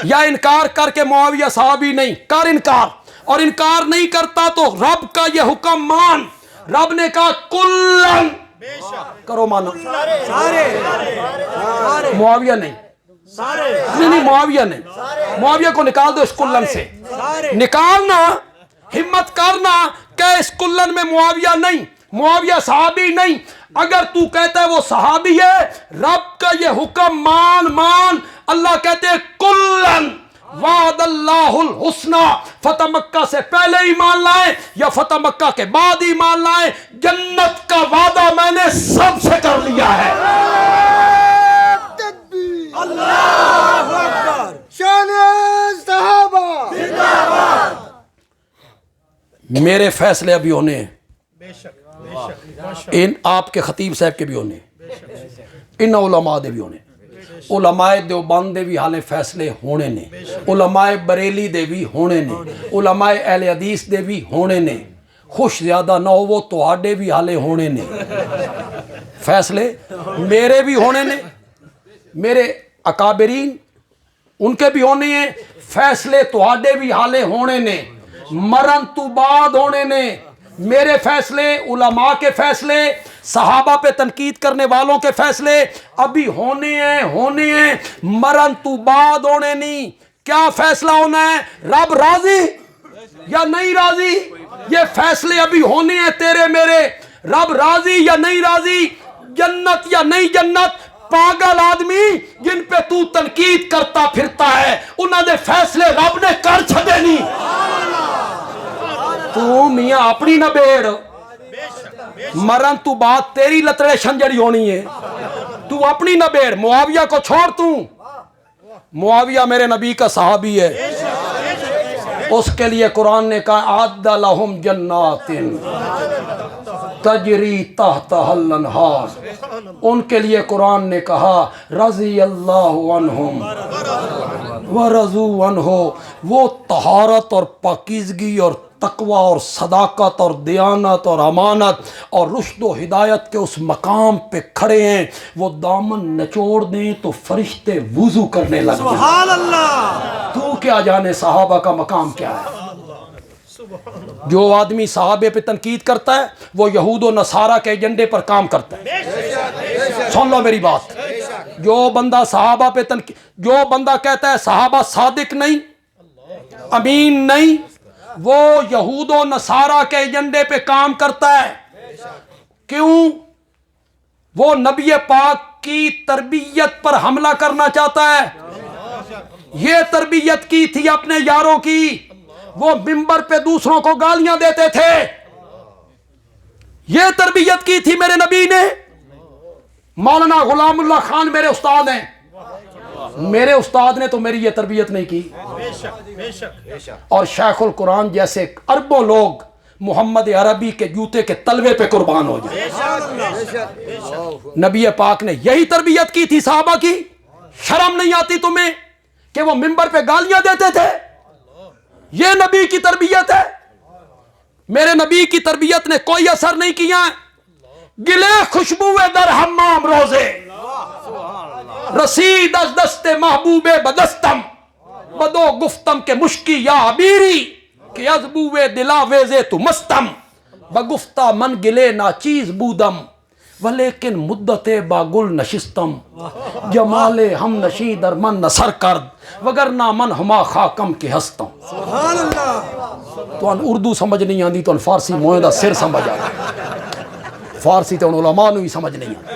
یا انکار کر کے معاویہ صحابی نہیں، کر انکار، اور انکار نہیں کرتا تو رب کا یہ حکم مان۔ رب نے کہا کلن کرو مانا، معاویہ نہیں، نہیں معاویہ نہیں، معاویہ کو نکال دو اس کلن سے، نکالنا، ہمت کرنا کہ اس کلن میں معاویہ نہیں، معاویہ صحابی نہیں۔ اگر تو کہتا ہے وہ صحابی ہے، رب کا یہ حکم مان۔ اللہ کہتے ہیں کلن وعد اللہ الحسنہ، فتح مکہ سے پہلے ایمان لائیں یا فتح مکہ کے بعد ایمان لائیں، جنت کا وعدہ میں نے سب سے کر لیا ہے۔ اللہ اکبر، شان صحابہ زندہ باد۔ میرے فیصلے ابھی ہونے ہیں، ان آپ کے خطیب صاحب کے بھی ہونے، ان علماء دے بھی ہونے، علماء دیوبند دے بھی حالے فیصلے ہونے نے، علماء بریلی دے بھی ہونے نے، علماء اہل حدیث دے بھی ہونے نے، خوش زیادہ نہ ہو وہ تواڈے بھی حالے ہونے نے، فیصلے میرے بھی ہونے نے، میرے اکابرین ان کے بھی ہونے ہیں، فیصلے تواڈے بھی حالے ہونے نے، مرن تو بعد ہونے نے۔ میرے فیصلے، علماء کے فیصلے، صحابہ پہ تنقید کرنے والوں کے فیصلے ابھی ہونے ہیں، مرن تو بعد ہونے نہیں۔ کیا فیصلہ ہونا ہے؟ رب راضی یا نہیں راضی، یہ فیصلے ابھی ہونے ہیں تیرے میرے۔ رب راضی یا نہیں راضی، جنت یا نہیں جنت۔ پاگل آدمی جن پہ تو تنقید کرتا پھرتا ہے انہاں دے فیصلے رب نے کر چھڑے نہیں۔ تو میاں اپنی نہ بیڑ، مرن تو بات تیری لتڑے شنجڑی ہونی ہے، تو اپنی نہ بیڑ۔ معاویہ کو چھوڑ، تو معاویہ میرے نبی کا صحابی ہے، اس کے لیے قرآن نے کہا اعد لہم جنات تجری تحتہا الانہار، ان کے لیے قرآن نے کہا رضی اللہ عنہم ورضوا عنہ، وہ طہارت اور پاکیزگی اور تقوی اور صداقت اور دیانت اور امانت اور رشد و ہدایت کے اس مقام پہ کھڑے ہیں، وہ دامن نچوڑ دیں تو فرشتے وضو کرنے لگ جائیں۔ سبحان اللہ۔ تو کیا جانے صحابہ کا مقام کیا ہے؟ جو آدمی صحابے پہ تنقید کرتا ہے وہ یہود و نصارہ کے ایجنڈے پر کام کرتا ہے۔ سن لو میری بات، جو بندہ صحابہ پہ تنقید، جو بندہ کہتا ہے صحابہ صادق نہیں، امین نہیں، وہ یہود و نصارہ کے ایجنڈے پہ کام کرتا ہے۔ کیوں؟ وہ نبی پاک کی تربیت پر حملہ کرنا چاہتا ہے۔ یہ تربیت کی تھی اپنے یاروں کی، وہ ممبر پہ دوسروں کو گالیاں دیتے تھے، یہ تربیت کی تھی میرے نبی نے۔ مولانا غلام اللہ خان میرے استاد ہیں، میرے استاد نے تو میری یہ تربیت نہیں کی، اور شیخ القرآن جیسے اربوں لوگ محمد عربی کے جوتے کے تلوے پہ قربان ہو جائے۔ نبی پاک نے یہی تربیت کی تھی صحابہ کی۔ شرم نہیں آتی تمہیں کہ وہ ممبر پہ گالیاں دیتے تھے؟ یہ نبی کی تربیت ہے۔ میرے نبی کی تربیت نے کوئی اثر نہیں کیا۔ گلے خوشبوئے در حمام روزے، رسید از دست محبوب بدستم، بدو گفتم کے مشکی یا عبیری، کہ از بوئے دلا ویزے تو مستم، بگفتہ من گلے ناچیز بودم، ولیکن مدت باگل نشستم جمال ہم نشی در من نثر کرد وگرنہ من ہما خاکم کے ہستم. سبحان اللہ. تو ان اردو سمجھ نہیں آندی تو ان فارسی موئے دا سر سمجھ آ فارسی تو ان علماء نو ہی سمجھ نہیں آتی.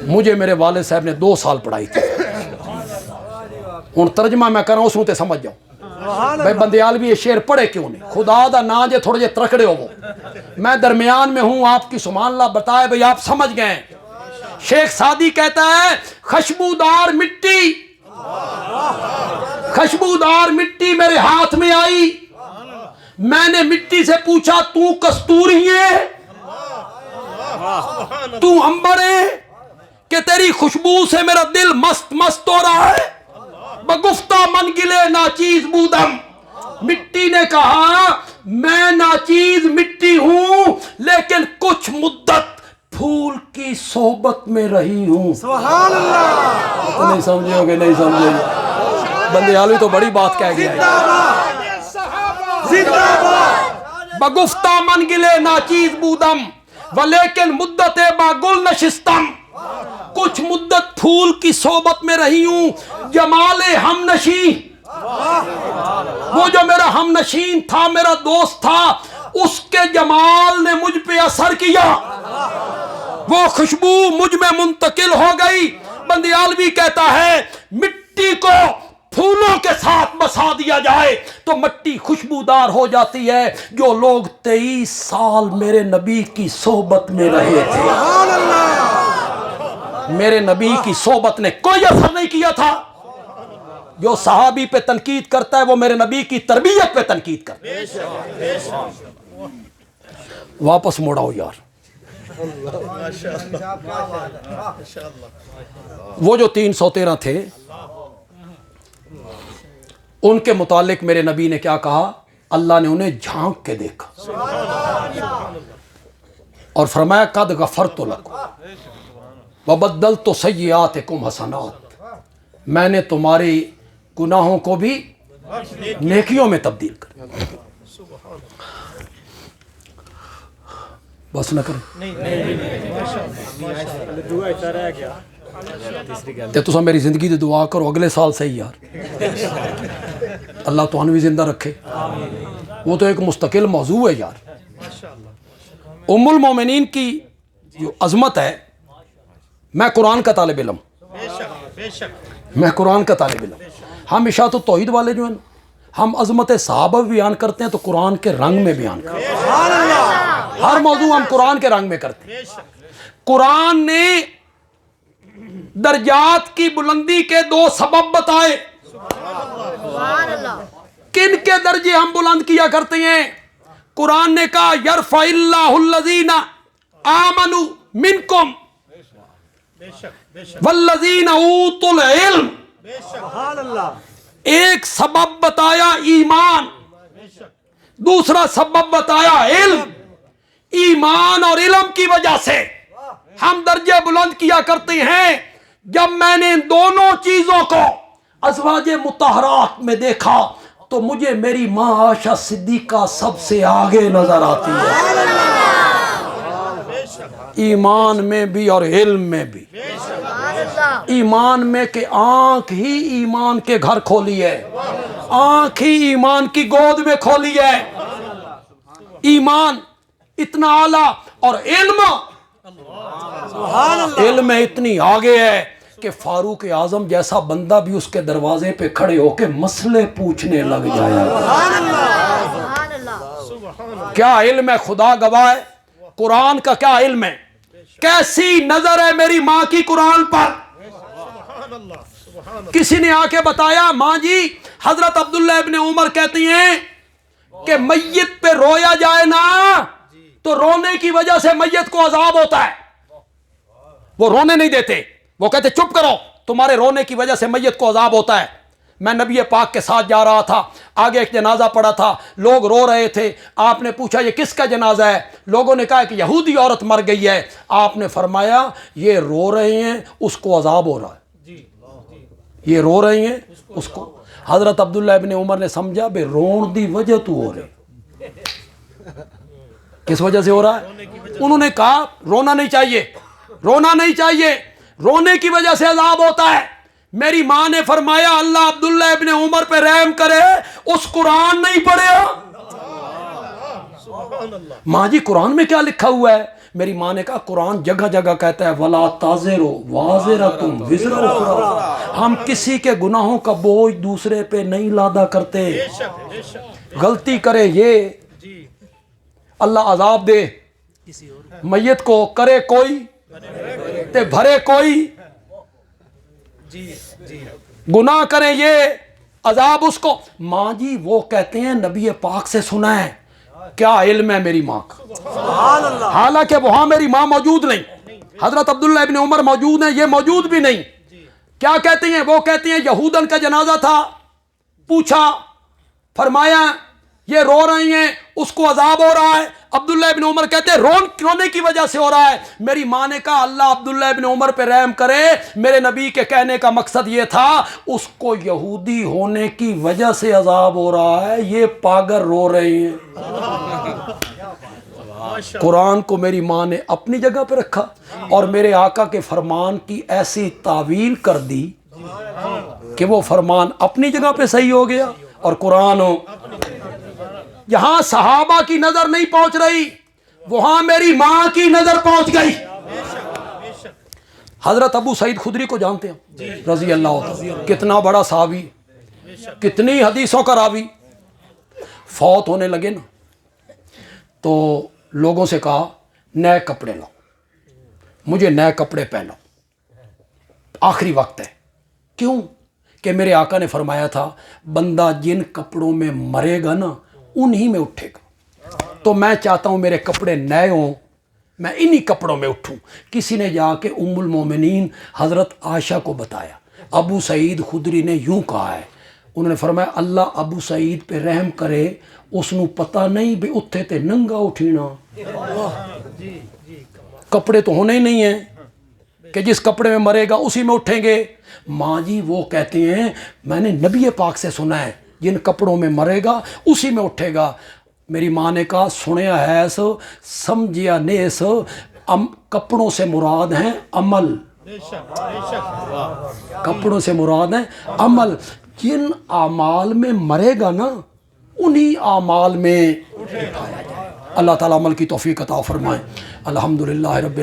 مجھے میرے والد صاحب نے 2 سال پڑھائی تھی. ہن ترجمہ میں کروں اس تے سمجھ جاؤ. بھائی بندیالوی یہ شعر پڑھے کیوں نہیں؟ خدا دا نا جے تھوڑے جے ترکڑے ہو وہ میں درمیان میں ہوں آپ کی سبحان اللہ بتائے بھئی آپ سمجھ گئے. شیخ سعدی کہتا ہے خوشبودار مٹی خوشبودار مٹی میرے ہاتھ میں آئی. میں نے مٹی سے پوچھا تو کستوری ہے تو عنبر ہے کہ تیری خوشبو سے میرا دل مست مست ہو رہا ہے. بگفتہ من گلے ناچیز بودم. مٹی نے کہا میں ناچیز مٹی ہوں لیکن کچھ مدت پھول کی صحبت میں رہی ہوں. سبحان اللہ. نہیں سمجھے ہو کہ نہیں سمجھے؟ بندیالوی تو بڑی بات کہہ گیا. زندہ باد. بگفتہ من گلے ناچیز بودم ولیکن مدت باگل نشستم. کچھ مدت پھول کی صحبت میں رہی ہوں. جمال ہم نشیں وہ جو میرا ہم نشین تھا میرا دوست تھا اس کے جمال نے مجھ پہ اثر کیا. وہ خوشبو مجھ میں منتقل ہو گئی. بندیالوی کہتا ہے مٹی کو پھولوں کے ساتھ بسا دیا جائے تو مٹی خوشبودار ہو جاتی ہے. جو لوگ 23 سال میرے نبی کی صحبت میں رہے تھے میرے نبی کی صحبت نے کوئی اثر نہیں کیا تھا. جو صحابی پہ تنقید کرتا ہے وہ میرے نبی کی تربیت پہ تنقید کرتا ہے. واپس موڑاؤ یار. وہ جو 313 تھے ان کے متعلق میرے نبی نے کیا کہا؟ اللہ نے انہیں جھانک کے دیکھا اور فرمایا قد غفرت لکم وبدلت سیئاتکم حسنات. میں نے تمہاری گناہوں کو بھی نیکیوں میں تبدیل کر. بس نہ کریں تے تساں میری زندگی دی دعا کرو اگلے سال سے ہی یار اللہ تمہیں بھی زندہ رکھے. وہ تو ایک مستقل موضوع ہے یار. ام المومنین کی جو عظمت ہے. میں قرآن کا طالب علم میں قرآن کا طالب علم. ہم اشاعت التوحید والے جو ہیں ہم عظمت صحابہ بھی بیان کرتے ہیں تو قرآن کے رنگ میں بیان کرتے ہیں. ہر موضوع ہم قرآن کے رنگ میں کرتے ہیں. قرآن نے درجات کی بلندی کے 2 سبب بتائے. کن کے درجے ہم بلند کیا کرتے ہیں؟ قرآن نے کہا یرفع اللہ الذین آمنوا منکم والذین اوتوا العلم. ایک سبب بتایا ایمان, دوسرا سبب بتایا علم. ایمان اور علم کی وجہ سے ہم درجے بلند کیا کرتے ہیں. جب میں نے ان دونوں چیزوں کو ازواج مطہرات میں دیکھا تو مجھے میری ماں عائشہ صدیقہ سب سے آگے نظر آتی ہے, ایمان میں بھی اور علم میں بھی. ایمان میں کہ آنکھ ہی ایمان کے گھر کھولی ہے, آنکھ ہی ایمان کی گود میں کھولی ہے. ایمان اتنا اعلیٰ اور علم میں اتنی آگے ہے کہ فاروق اعظم جیسا بندہ بھی اس کے دروازے پہ کھڑے ہو کے مسئلے پوچھنے لگ جائے. کیا علم ہے, خدا گواہ ہے. قرآن کا کیا علم ہے, کیسی نظر ہے میری ماں کی قرآن پر. کسی نے آ کے بتایا ماں جی حضرت عبداللہ ابن عمر کہتی ہیں کہ میت پہ رویا جائے نا تو رونے کی وجہ سے میت کو عذاب ہوتا ہے. وہ رونے نہیں دیتے, وہ کہتے چپ کرو, تمہارے رونے کی وجہ سے میت کو عذاب ہوتا ہے. میں نبی پاک کے ساتھ جا رہا تھا, آگے ایک جنازہ پڑا تھا, لوگ رو رہے تھے. آپ نے پوچھا یہ کس کا جنازہ ہے؟ لوگوں نے کہا کہ یہودی عورت مر گئی ہے. آپ نے فرمایا یہ رو رہے ہیں اس کو عذاب ہو رہا ہے, یہ رو رہے ہیں اس کو. حضرت عبداللہ ابن عمر نے سمجھا بے رون دی وجہ تو ہو رہے, کس وجہ سے ہو رہا ہے؟ انہوں نے کہا رونا نہیں چاہیے، رونا نہیں چاہیے، رونے کی وجہ سے عذاب ہوتا ہے۔ میری ماں نے فرمایا اللہ عبداللہ ابن عمر پہ رحم کرے، اس قرآن نہیں پڑھے۔ ماں جی قرآن میں کیا لکھا ہوا ہے؟ میری ماں نے کہا قرآن جگہ جگہ کہتا ہے وَلَا تَزِرُ وَازِرَةٌ وِزْرَ أُخْرَىٰ، ہم کسی کے گناہوں کا بوجھ دوسرے پہ نہیں لادا کرتے۔ غلطی کرے یہ اللہ عذاب دے، میت کو کرے کوئی تے بھرے کوئی، گناہ کریں یہ عذاب اس کو۔ ماں جی وہ کہتے ہیں نبی پاک سے سنا ہے، کیا علم ہے میری ماں کا، حالانکہ وہاں میری ماں موجود نہیں، حضرت عبداللہ ابن عمر موجود ہیں، یہ موجود بھی نہیں۔ کیا کہتے ہیں؟ وہ کہتے ہیں یہودن کا جنازہ تھا، پوچھا، فرمایا یہ رو رہی ہیں، اس کو عذاب ہو رہا ہے۔ عبداللہ ابن عمر کہتے ہیں رونے کی وجہ سے ہو رہا ہے۔ میری ماں نے کہا اللہ عبداللہ ابن عمر پہ رحم کرے، میرے نبی کے کہنے کا مقصد یہ تھا اس کو یہودی ہونے کی وجہ سے عذاب ہو رہا ہے، یہ پاگل رو رہے ہیں۔ قرآن کو میری ماں نے اپنی جگہ پہ رکھا اور میرے آقا کے فرمان کی ایسی تعویل کر دی کہ وہ فرمان اپنی جگہ پہ صحیح ہو گیا اور قرآن یہاں صحابہ کی نظر نہیں پہنچ رہی، وہاں میری ماں کی نظر پہنچ گئی۔ حضرت ابو سعید خدری کو جانتے ہیں رضی اللہ عنہ، کتنا بڑا صحابی، کتنی حدیثوں کا راوی۔ فوت ہونے لگے نا تو لوگوں سے کہا نئے کپڑے لاؤ، مجھے نئے کپڑے پہنو، آخری وقت ہے۔ کیوں؟ کہ میرے آقا نے فرمایا تھا بندہ جن کپڑوں میں مرے گا نا انہی میں اٹھے گا، تو میں چاہتا ہوں میرے کپڑے نئے ہوں، میں انہی کپڑوں میں اٹھوں۔ کسی نے جا کے ام المومنین حضرت عائشہ کو بتایا، ابو سعید خدری نے یوں کہا ہے۔ انہوں نے فرمایا اللہ ابو سعید پہ رحم کرے، اس نو پتہ نہیں بھی اتھے تے ننگا اٹھینا، کپڑے تو ہونے ہی نہیں ہیں کہ جس کپڑے میں مرے گا اسی میں اٹھیں گے۔ ماں جی وہ کہتے ہیں میں نے نبی پاک سے سنا ہے جن کپڑوں میں مرے گا اسی میں اٹھے گا۔ میری ماں نے کہا سنیا ہے سو سمجھیا نیس، کپڑوں سے مراد ہیں عمل، کپڑوں سے مراد ہیں عمل، جن اعمال میں مرے گا نا انہی اعمال میں اٹھایا جائے۔ اللہ تعالیٰ عمل کی توفیق عطا فرمائے۔ الحمدللہ رب